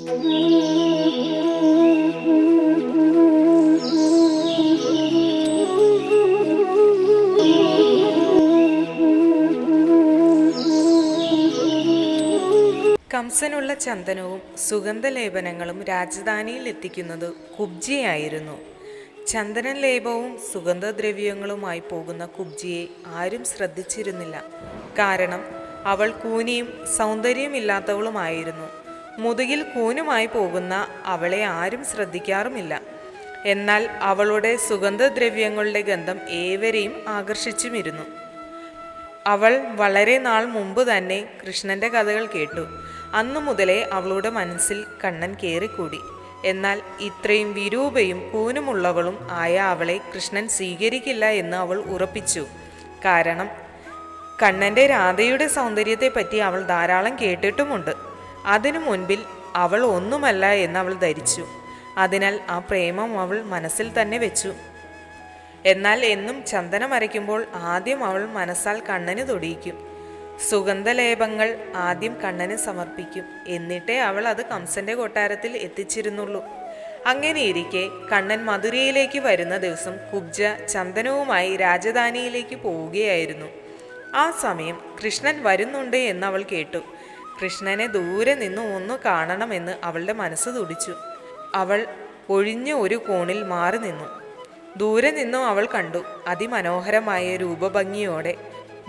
കംസനുള്ള ചന്ദനവും സുഗന്ധലേപനങ്ങളും രാജധാനിയിൽ എത്തിക്കുന്നത് കുബ്ജിയായിരുന്നു. ചന്ദനലേപവും സുഗന്ധദ്രവ്യങ്ങളുമായി പോകുന്ന കുബ്ജിയെ ആരും ശ്രദ്ധിച്ചിരുന്നില്ല. കാരണം അവൾ കൂനിയും സൗന്ദര്യമില്ലാത്തവളുമായിരുന്നു. മുതുകിൽ കൂനുമായി പോകുന്ന അവളെ ആരും ശ്രദ്ധിക്കാറുമില്ല. എന്നാൽ അവളുടെ സുഗന്ധദ്രവ്യങ്ങളുടെ ഗന്ധം ഏവരെയും ആകർഷിച്ചുമിരുന്നു. അവൾ വളരെ നാൾ മുമ്പ് തന്നെ കൃഷ്ണന്റെ കഥകൾ കേട്ടു. അന്നു മുതലേ അവളുടെ മനസ്സിൽ കണ്ണൻ കയറിക്കൂടി. എന്നാൽ ഇത്രയും വിരൂപയും കൂനുമുള്ളവളും ആയ അവളെ കൃഷ്ണൻ സ്വീകരിക്കില്ല എന്ന് അവൾ ഉറപ്പിച്ചു. കാരണം കണ്ണന്റെ രാധയുടെ സൗന്ദര്യത്തെപ്പറ്റി അവൾ ധാരാളം കേട്ടിട്ടുമുണ്ട്. അതിനു മുൻപിൽ അവൾ ഒന്നുമല്ല എന്ന് അവൾ ധരിച്ചു. അതിനാൽ ആ പ്രേമം അവൾ മനസ്സിൽ തന്നെ വെച്ചു. എന്നാൽ എന്നും ചന്ദനം അരയ്ക്കുമ്പോൾ ആദ്യം അവൾ മനസ്സാൽ കണ്ണന് തൊടിയിക്കും. സുഗന്ധലേപങ്ങൾ ആദ്യം കണ്ണന് സമർപ്പിക്കും. എന്നിട്ടേ അവൾ അത് കംസന്റെ കൊട്ടാരത്തിൽ എത്തിച്ചിരുന്നുള്ളൂ. അങ്ങനെയിരിക്കെ കണ്ണൻ മധുരയിലേക്ക് വരുന്ന ദിവസം കുബ്ജ ചന്ദനവുമായി രാജധാനിയിലേക്ക് പോവുകയായിരുന്നു. ആ സമയം കൃഷ്ണൻ വരുന്നുണ്ട് എന്ന് അവൾ കേട്ടു. കൃഷ്ണനെ ദൂരെ നിന്ന് ഒന്ന് കാണണമെന്ന് അവളുടെ മനസ്സ് തുടിച്ചു. അവൾ ഒഴിഞ്ഞ ഒരു കോണിൽ മാറി നിന്നു. ദൂരെ നിന്നും അവൾ കണ്ടു. അതിമനോഹരമായ രൂപഭംഗിയോടെ,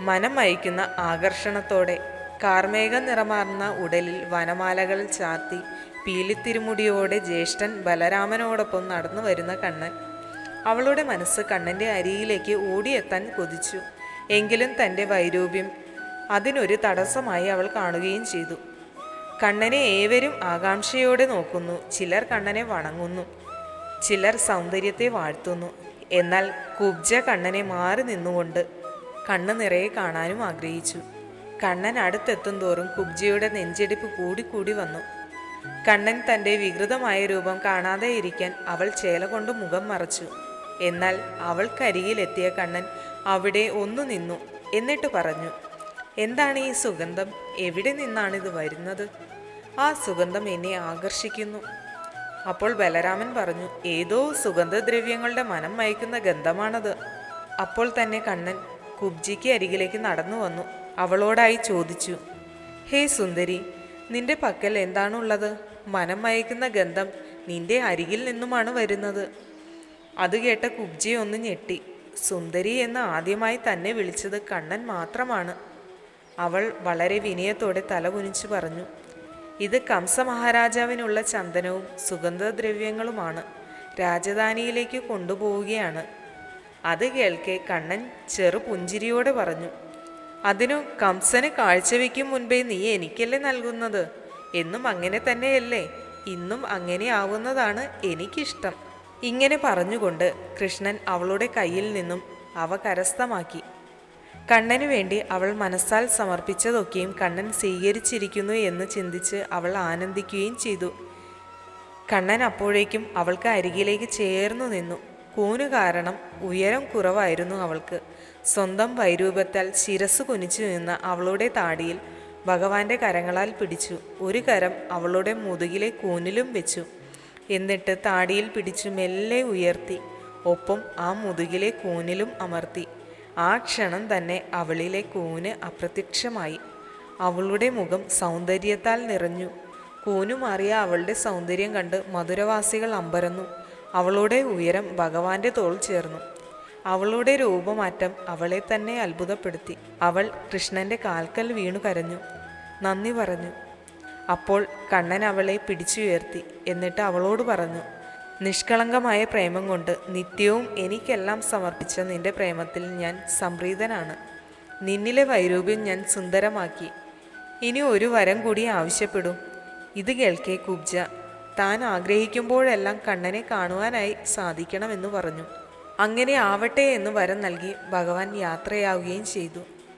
മനം മയക്കുന്ന ആകർഷണത്തോടെ, കാർമേഘ നിറമാർന്ന ഉടലിൽ വനമാലകൾ ചാർത്തി പീലിത്തിരുമുടിയോടെ ജ്യേഷ്ഠൻ ബലരാമനോടൊപ്പം നടന്നു വരുന്ന കണ്ണൻ. അവളുടെ മനസ്സ് കണ്ണൻ്റെ അരിയിലേക്ക് ഓടിയെത്താൻ കൊതിച്ചു. എങ്കിലും തൻ്റെ വൈരൂപ്യം അതിനൊരു തടസ്സമായി അവൾ കാണുകയും ചെയ്തു. കണ്ണനെ ഏവരും ആകാംക്ഷയോടെ നോക്കുന്നു. ചിലർ കണ്ണനെ വണങ്ങുന്നു, ചിലർ സൗന്ദര്യത്തെ വാഴ്ത്തുന്നു. എന്നാൽ കുബ്ജ കണ്ണനെ മാറി നിന്നുകൊണ്ട് കണ്ണ് നിറയെ കാണാനും ആഗ്രഹിച്ചു. കണ്ണൻ അടുത്തെത്തും തോറും കുബ്ജയുടെ നെഞ്ചെടിപ്പ് കൂടിക്കൂടി വന്നു. കണ്ണൻ തൻ്റെ വികൃതമായ രൂപം കാണാതെ ഇരിക്കാൻ അവൾ ചേല കൊണ്ട് മുഖം മറച്ചു. എന്നാൽ അവൾക്കരികിലെത്തിയ കണ്ണൻ അവിടെ ഒന്നു നിന്നു. എന്നിട്ട് പറഞ്ഞു, എന്താണ് ഈ സുഗന്ധം? എവിടെ നിന്നാണിത് വരുന്നത്? ആ സുഗന്ധം എന്നെ ആകർഷിക്കുന്നു. അപ്പോൾ ബലരാമൻ പറഞ്ഞു, ഏതോ സുഗന്ധദ്രവ്യങ്ങളുടെ മനം മയക്കുന്ന ഗന്ധമാണത്. അപ്പോൾ തന്നെ കണ്ണൻ കുബ്ജിക്ക് അരികിലേക്ക് നടന്നു വന്നു. അവളോടായി ചോദിച്ചു, ഹേ സുന്ദരി, നിന്റെ പക്കൽ എന്താണുള്ളത്? മനം മയക്കുന്ന ഗന്ധം നിന്റെ അരികിൽ നിന്നുമാണ് വരുന്നത്. അത് കേട്ട കുബ്ജി ഒന്ന് ഞെട്ടി. സുന്ദരി എന്ന് ആദ്യമായി തന്നെ വിളിച്ചത് കണ്ണൻ മാത്രമാണ്. അവൾ വളരെ വിനയത്തോടെ തല കുനിച്ചു പറഞ്ഞു, ഇത് കംസ മഹാരാജാവിനുള്ള ചന്ദനവും സുഗന്ധദ്രവ്യങ്ങളുമാണ്. രാജധാനിയിലേക്ക് കൊണ്ടുപോവുകയാണ്. അത് കേൾക്കെ കണ്ണൻ ചെറു പുഞ്ചിരിയോടെ പറഞ്ഞു, അതിനു കംസന് കാഴ്ചവെക്കും മുൻപേ നീ എനിക്കല്ലേ നൽകുന്നത്? എന്നും അങ്ങനെ തന്നെയല്ലേ? ഇന്നും അങ്ങനെ ആവുന്നതാണ് എനിക്കിഷ്ടം. ഇങ്ങനെ പറഞ്ഞുകൊണ്ട് കൃഷ്ണൻ അവളുടെ കയ്യിൽ നിന്നും അവ കരസ്ഥമാക്കി. കണ്ണനു വേണ്ടി അവൾ മനസ്സാൽ സമർപ്പിച്ചതൊക്കെയും കണ്ണൻ സ്വീകരിച്ചിരിക്കുന്നു എന്ന് ചിന്തിച്ച് അവൾ ആനന്ദിക്കുകയും ചെയ്തു. കണ്ണൻ അപ്പോഴേക്കും അവൾക്ക് അരികിലേക്ക് ചേർന്നു നിന്നു. കൂനു കാരണം ഉയരം കുറവായിരുന്നു അവൾക്ക്. സ്വന്തം വൈരൂപത്താൽ ശിരസ് കുനിച്ചു നിന്ന അവളുടെ താടിയിൽ ഭഗവാന്റെ കരങ്ങളാൽ പിടിച്ചു. ഒരു കരം അവളുടെ മുതുകിലെ കൂനിലും വെച്ചു. എന്നിട്ട് താടിയിൽ പിടിച്ചു മെല്ലെ ഉയർത്തി. ഒപ്പം ആ മുതുകിലെ കൂനിലും അമർത്തി. ആ ക്ഷണം തന്നെ അവളിലെ കൂന് അപ്രത്യക്ഷമായി. അവളുടെ മുഖം സൗന്ദര്യത്താൽ നിറഞ്ഞു. കൂനു മാറിയ അവളുടെ സൗന്ദര്യം കണ്ട് മധുരവാസികൾ അമ്പരന്നു. അവളുടെ ഉയരം ഭഗവാന്റെ തോൾ ചേർന്നു. അവളുടെ രൂപമാറ്റം അവളെ തന്നെ അത്ഭുതപ്പെടുത്തി. അവൾ കൃഷ്ണന്റെ കാൽക്കൽ വീണു കരഞ്ഞു, നന്ദി പറഞ്ഞു. അപ്പോൾ കണ്ണൻ അവളെ പിടിച്ചുയർത്തി. എന്നിട്ട് അവളോട് പറഞ്ഞു, നിഷ്കളങ്കമായ പ്രേമം കൊണ്ട് നിത്യവും എനിക്കെല്ലാം സമർപ്പിച്ച നിന്റെ പ്രേമത്തിൽ ഞാൻ സംപ്രീതനാണ്. നിന്നിലെ വൈരൂപ്യം ഞാൻ സുന്ദരമാക്കി. ഇനി ഒരു വരം കൂടി ആവശ്യപ്പെടും. ഇത് കേൾക്കെ കുബ്ജ താൻ ആഗ്രഹിക്കുമ്പോഴെല്ലാം കണ്ണനെ കാണുവാനായി സാധിക്കണമെന്ന് പറഞ്ഞു. അങ്ങനെ ആവട്ടെ എന്ന് വരം നൽകി ഭഗവാൻ യാത്രയാവുകയും ചെയ്തു.